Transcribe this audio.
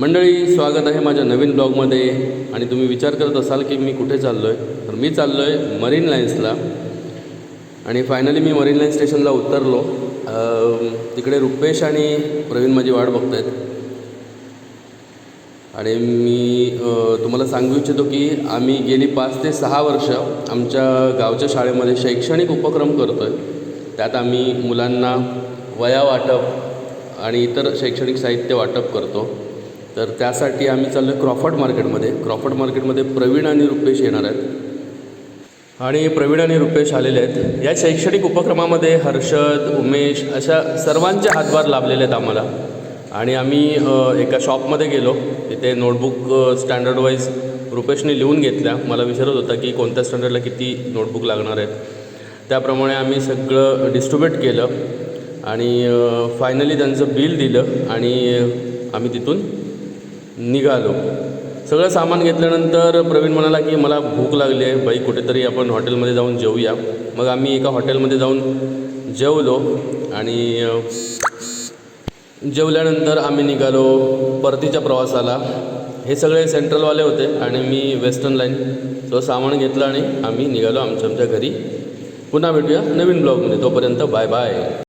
मंडळी, स्वागत आहे माझ्या नवीन ब्लॉगमध्ये. आणि तुम्ही विचार करत असाल की मी कुठे चाललो आहे, तर मी चाललो आहे मरीन लाईन्सला. आणि फायनली मी मरीन लाईन स्टेशनला उतरलो. तिकडे रुपेश आणि प्रवीण माझी वाट बघत आहेत. आणि मी तुम्हाला सांगू इच्छितो की आम्ही गेली 5 ते 6 वर्ष आमच्या गावच्या शाळेमध्ये शैक्षणिक उपक्रम करतो आहे. त्यात आम्ही मुलांना वह्या वाटप आणि इतर शैक्षणिक साहित्य वाटप करतो. तर त्यासाठी आम्ही चाललो आहे क्रॉफर्ड मार्केटमध्ये. क्रॉफर्ड मार्केटमध्ये प्रवीण आणि रुपेश येणार आहेत. आणि प्रवीण आणि रुपेश आलेले आहेत. या शैक्षणिक उपक्रमामध्ये हर्षद, उमेश अशा सर्वांचे हातभार लाभलेले आहेत आम्हाला. आणि आम्ही एका शॉपमध्ये गेलो. तिथे नोटबुक स्टँडर्ड वाईज रुपेशने लिहून घेतल्या. मला विचारत होता की कोणत्या स्टँडर्डला किती नोटबुक लागणार आहेत. त्याप्रमाणे आम्ही सगळं डिस्ट्रीब्यूट केलं आणि फायनली त्यांचं बिल दिलं आणि आम्ही तिथून निघालो. सगळं सामान घेतल्यानंतर प्रवीण म्हणाला की मला भूक लागली आहे बाई, कुठेतरी आपण हॉटेलमध्ये जाऊन जेवूया. मग आम्ही एका हॉटेलमध्ये जाऊन जेवलो आणि जेवल्यानंतर आम्ही निघालो परतीच्या प्रवासाला. हे सगळे सेंट्रलवाले होते आणि मी वेस्टर्न लाईन. तो सामान घेतलं आणि आम्ही निघालो आमच्या घरी. पुन्हा भेटूया नवीन ब्लॉगमध्ये. तोपर्यंत बाय बाय.